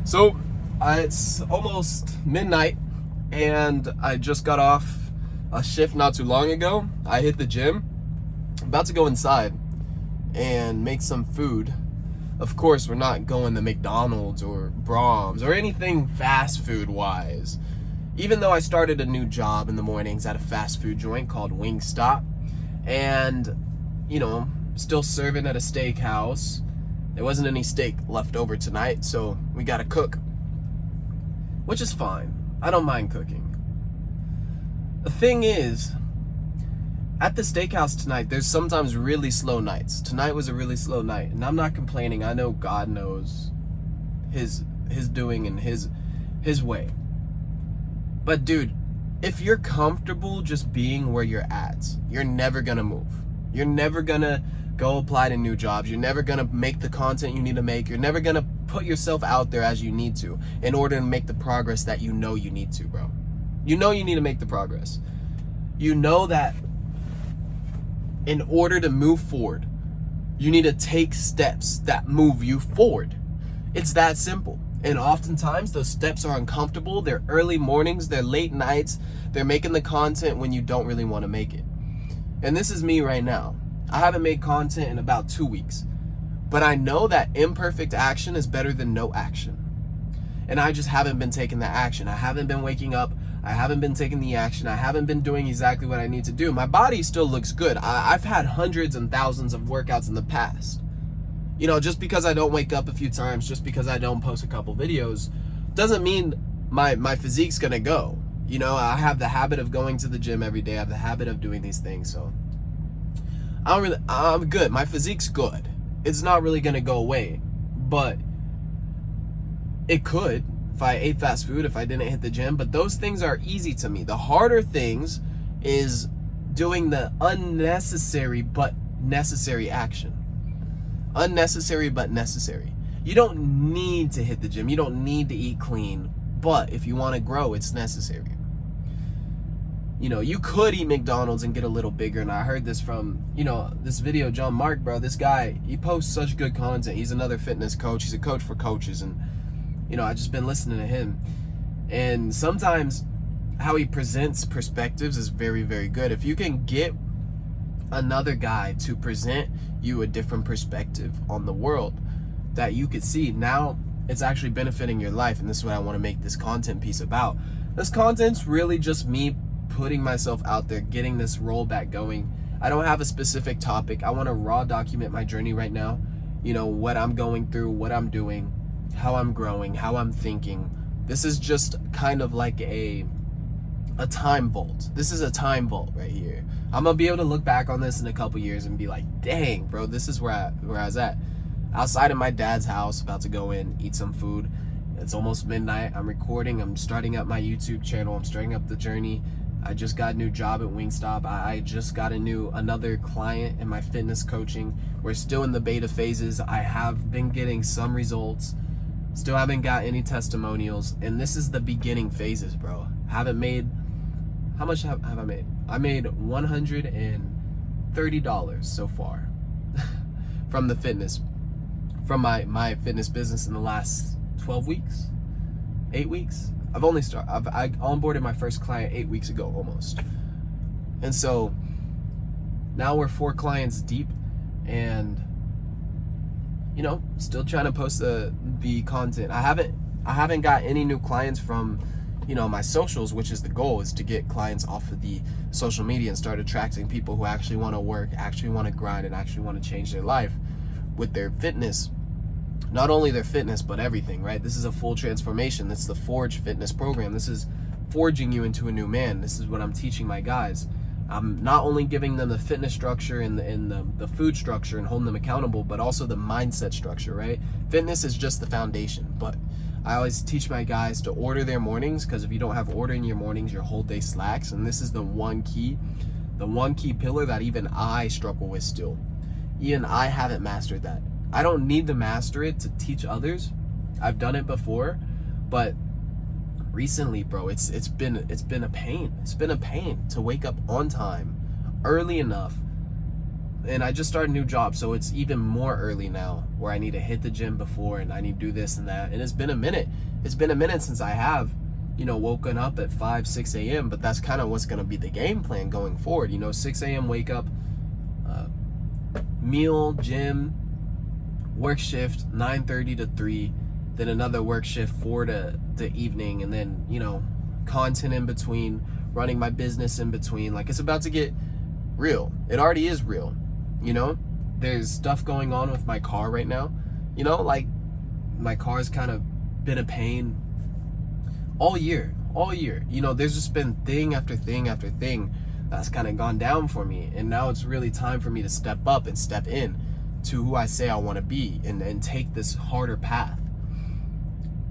So it's almost midnight and I just got off a shift not too long ago. I hit the gym. I'm about to go inside and make some food. Of course, we're not going to McDonald's or Brahms or anything fast food wise. Even though I started a new job in the mornings at a fast food joint called Wingstop, and still serving at a steakhouse. There wasn't any steak left over tonight, so we gotta cook, which is fine. I don't mind cooking. The thing is, at the steakhouse tonight, there's sometimes really slow nights. Tonight was a really slow night, and I'm not complaining. I know God knows his doing and his way. But dude, if you're comfortable just being where you're at, you're never gonna move. You're never gonna go apply to new jobs. You're never gonna make the content you need to make. You're never gonna put yourself out there as you need to in order to make the progress that you know you need to, bro. You know you need to make the progress. You know that in order to move forward, you need to take steps that move you forward. It's that simple. And oftentimes those steps are uncomfortable. They're early mornings, they're late nights, they're making the content when you don't really want to make it. And this is me right now. I haven't made content in about 2 weeks, but I know that imperfect action is better than no action. And I just haven't been taking the action. I haven't been waking up. I haven't been taking the action. I haven't been doing exactly what I need to do. My body still looks good. I've had hundreds and thousands of workouts in the past. Just because I don't wake up a few times, just because I don't post a couple videos, doesn't mean my physique's gonna go. I have the habit of going to the gym every day. I have the habit of doing these things, so I'm good. My physique's good. It's not really gonna go away, but it could if I ate fast food, if I didn't hit the gym. But those things are easy to me. The harder things is doing the unnecessary but necessary action. Unnecessary but necessary. You don't need to hit the gym. You don't need to eat clean. But if you want to grow, it's necessary. You could eat McDonald's and get a little bigger. And I heard this from, this video, John Mark, bro. This guy, he posts such good content. He's another fitness coach. He's a coach for coaches. And, I just been listening to him. And sometimes how he presents perspectives is very, very good. If you can get another guy to present you a different perspective on the world that you could see, now it's actually benefiting your life. And this is what I want to make this content piece about. This content's really just me putting myself out there, getting this rollback going. I don't have a specific topic. I want to raw document my journey right now. What I'm going through, what I'm doing, how I'm growing, how I'm thinking. This is just kind of like a time vault. This is a time vault right here. I'm gonna be able to look back on this in a couple years and be like, dang, bro, this is where I was at. Outside of my dad's house, about to go in, eat some food. It's almost midnight. I'm recording. I'm starting up my YouTube channel. I'm starting up the journey. I just got a new job at Wingstop. I just got another client in my fitness coaching. We're still in the beta phases. I have been getting some results. Still haven't got any testimonials. And this is the beginning phases, bro. Haven't made, how much have I made? I made $130 so far from the fitness, from my fitness business in the last 12 weeks, 8 weeks. I onboarded my first client 8 weeks ago almost. And so now we're 4 clients deep and still trying to post the content. I haven't got any new clients from my socials, which is the goal, is to get clients off of the social media and start attracting people who actually want to work, actually want to grind, and actually want to change their life with their fitness. Not only their fitness, but everything, right? This is a full transformation. This is the Forge Fitness program. This is forging you into a new man. This is what I'm teaching my guys. I'm not only giving them the fitness structure and the food structure and holding them accountable, but also the mindset structure, right? Fitness is just the foundation, but I always teach my guys to order their mornings, because if you don't have order in your mornings, your whole day slacks. And this is the one key pillar that even I struggle with still. Even I haven't mastered that. I don't need to master it to teach others. I've done it before, but recently, bro, it's been a pain. It's been a pain to wake up on time, early enough, and I just started a new job, so it's even more early now, where I need to hit the gym before, and I need to do this and that. And it's been a minute since I have, woken up at 5-6 a.m. But that's kind of what's going to be the game plan going forward. 6 a.m. wake up, meal, gym, work shift 9:30 to 3, then another work shift 4 to the evening, and then content in between, running my business in between. Like, it's about to get real. It already is real. There's stuff going on with my car right now. Like, my car's kind of been a pain all year. There's just been thing after thing after thing that's kind of gone down for me, and now it's really time for me to step up and step in to who I say I want to be, and take this harder path.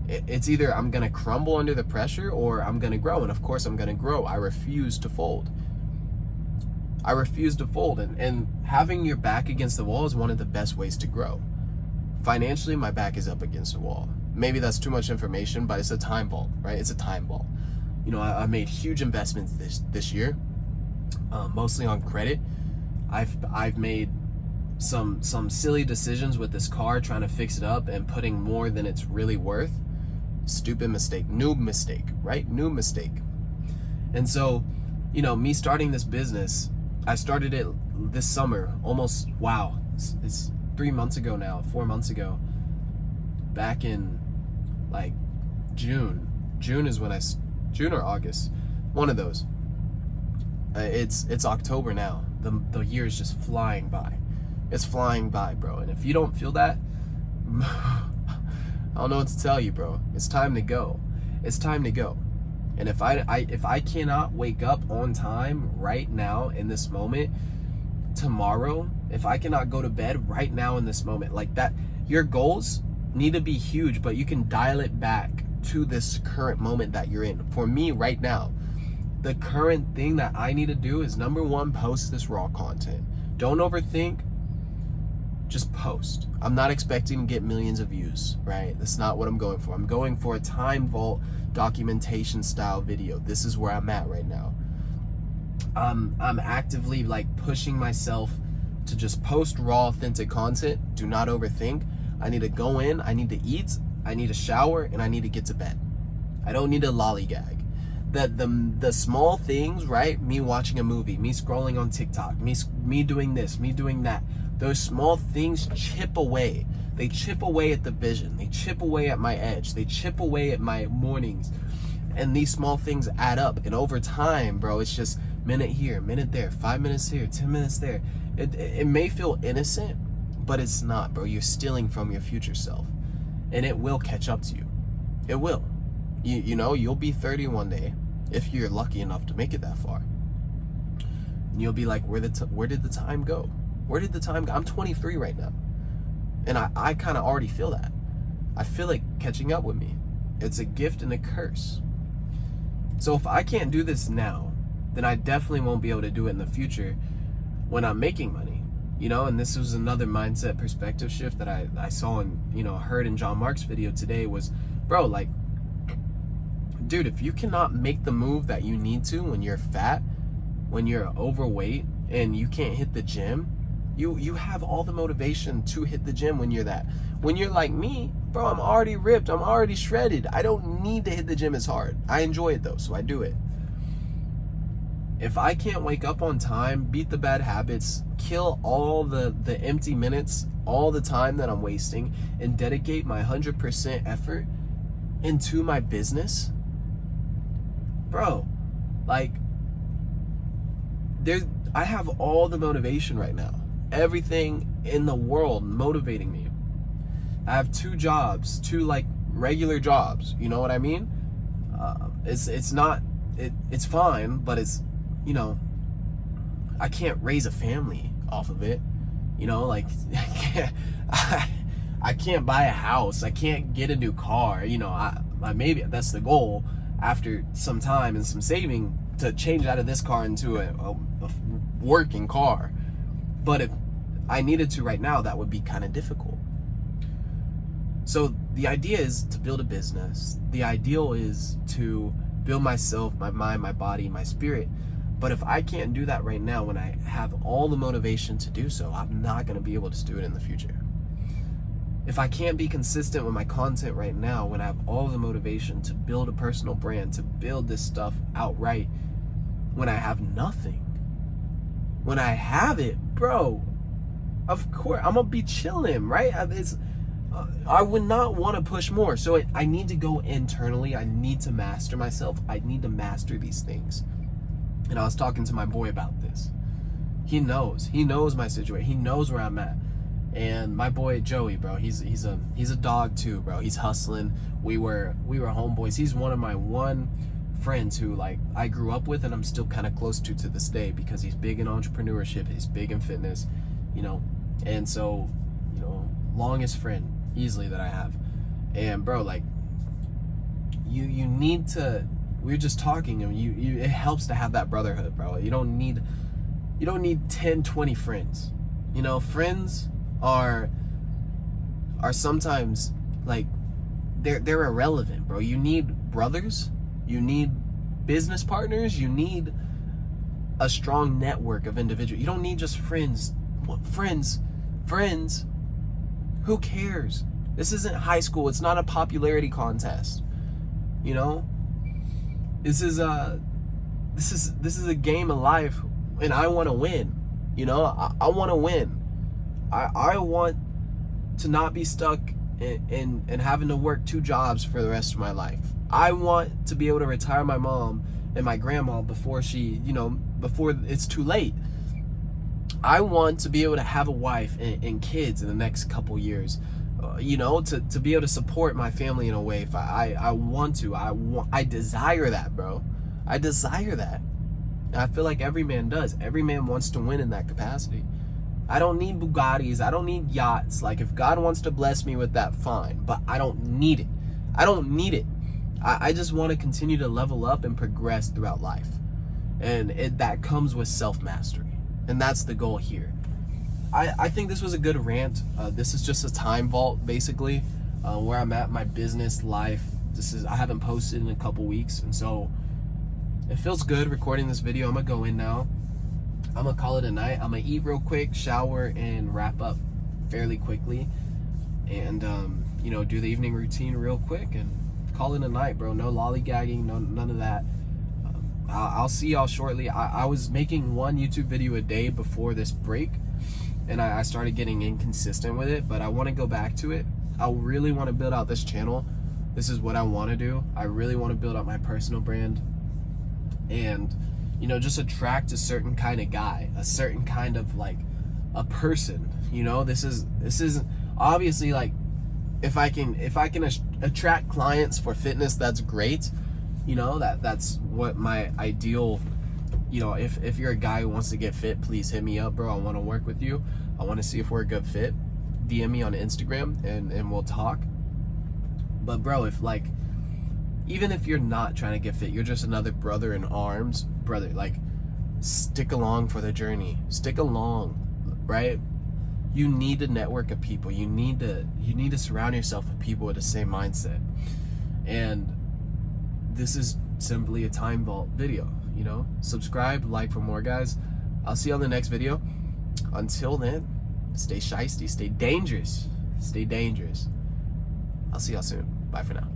It's either I'm gonna crumble under the pressure, or I'm gonna grow. And of course I'm gonna grow. I refuse to fold. And having your back against the wall is one of the best ways to grow. Financially, my back is up against the wall. Maybe that's too much information, but it's a time vault, right? It's a time vault. I made huge investments this year, mostly on credit. I've made some silly decisions with this car, trying to fix it up and putting more than it's really worth. Stupid mistake, noob mistake, right? Noob mistake. And so, me starting this business, I started it this summer, almost, wow, it's 3 months ago now, 4 months ago, back in like June is when June or August, one of those. It's October now. The year is just flying by. It's flying by, bro. And if you don't feel that, I don't know what to tell you, bro. It's time to go. It's time to go. And if I cannot wake up on time right now in this moment, tomorrow, if I cannot go to bed right now in this moment, like that, your goals need to be huge, but you can dial it back to this current moment that you're in. For me right now, the current thing that I need to do is, number one, post this raw content. Don't overthink. Just post. I'm not expecting to get millions of views, right? That's not what I'm going for. I'm going for a time vault documentation style video. This is where I'm at right now. I'm actively pushing myself to just post raw, authentic content. Do not overthink. I need to go in, I need to eat, I need to shower, and I need to get to bed. I don't need to lollygag. The small things, right? Me watching a movie, me scrolling on TikTok, me doing this, me doing that. Those small things chip away. They chip away at the vision. They chip away at my edge. They chip away at my mornings. And these small things add up. And over time, bro, it's just minute here, minute there, 5 minutes here, 10 minutes there. It may feel innocent, but it's not, bro. You're stealing from your future self. And it will catch up to you. It will. You'll be 30 one day, if you're lucky enough to make it that far. And you'll be like, where did the time go? Where did the time go? I'm 23 right now. And I kind of already feel that. I feel it catching up with me. It's a gift and a curse. So if I can't do this now, then I definitely won't be able to do it in the future when I'm making money. And this was another mindset perspective shift that I saw and, heard in John Mark's video today was, bro, dude, if you cannot make the move that you need to when you're fat, when you're overweight, and you can't hit the gym, you have all the motivation to hit the gym when you're that. When you're like me, bro, I'm already ripped, I'm already shredded. I don't need to hit the gym as hard. I enjoy it though, so I do it. If I can't wake up on time, beat the bad habits, kill all the empty minutes, all the time that I'm wasting, and dedicate my 100% effort into my business, bro, I have all the motivation right now. Everything in the world motivating me. I have 2 jobs, 2 regular jobs. You know what I mean? It's fine, but it's, I can't raise a family off of it. I can't buy a house. I can't get a new car. I maybe that's the goal after some time and some saving, to change out of this car into a working car. But if I needed to right now, that would be kind of difficult. So the idea is to build a business. The ideal is to build myself, my mind, my body, my spirit. But if I can't do that right now when I have all the motivation to do so, I'm not going to be able to do it in the future. If I can't be consistent with my content right now when I have all the motivation to build a personal brand, to build this stuff outright, when I have nothing, when I have it, bro, of course, I'm going to be chilling, right? I would not want to push more. So I need to go internally. I need to master myself. I need to master these things. And I was talking to my boy about this. He knows my situation. He knows where I'm at. And my boy Joey, bro, he's a dog too, bro. He's hustling. We were homeboys. He's one of my friends who, like, I grew up with and I'm still kind of close to this day, because he's big in entrepreneurship, he's big in fitness, you know. And so, you know, longest friend easily that I have. And bro, like, you need to, we were just talking, and it helps to have that brotherhood, bro. You don't need 10, 20 friends. You know, friends are sometimes, like, they're irrelevant, bro. You need brothers, you need business partners, you need a strong network of individuals. You don't need just friends. What friends? Who cares? This isn't high school. It's not a popularity contest. You know? This is a game of life, and I want to win. You know, I want to win. I want to not be stuck in having to work 2 jobs for the rest of my life. I want to be able to retire my mom and my grandma before before it's too late. I want to be able to have a wife and kids in the next couple years, you know, to be able to support my family in a way. If I desire that, bro. I desire that. And I feel like every man does. Every man wants to win in that capacity. I don't need Bugattis. I don't need yachts. Like, if God wants to bless me with that, fine. But I don't need it. I don't need it. I just want to continue to level up and progress throughout life. And that comes with self-mastery. And that's the goal here. I think this was a good rant. This is just a time vault, basically, where I'm at, my business life. I haven't posted in a couple weeks. And so it feels good recording this video. I'm going to go in now. I'm going to call it a night. I'm going to eat real quick, shower, and wrap up fairly quickly. And, you know, do the evening routine real quick and call it a night, bro. No lollygagging, none of that. I'll see y'all shortly. I was making 1 YouTube video a day before this break, and I started getting inconsistent with it, but I want to go back to it. I really want to build out this channel. This is what I want to do. I really want to build out my personal brand and, you know, just attract a certain kind of guy, a certain kind of, like, a person. You know, this is obviously, like, if I can attract clients for fitness, that's great. You know, that's what my ideal, you know, if you're a guy who wants to get fit, please hit me up, bro. I want to work with you. I want to see if we're a good fit. DM me on Instagram and we'll talk. But bro, even if you're not trying to get fit, you're just another brother in arms, brother, like, stick along for the journey. Stick along, right? You need a network of people. You need to surround yourself with people with the same mindset. And this is simply a time vault video, you know? Subscribe, like for more, guys. I'll see you on the next video. Until then, stay shiesty, stay dangerous. I'll see y'all soon. Bye for now.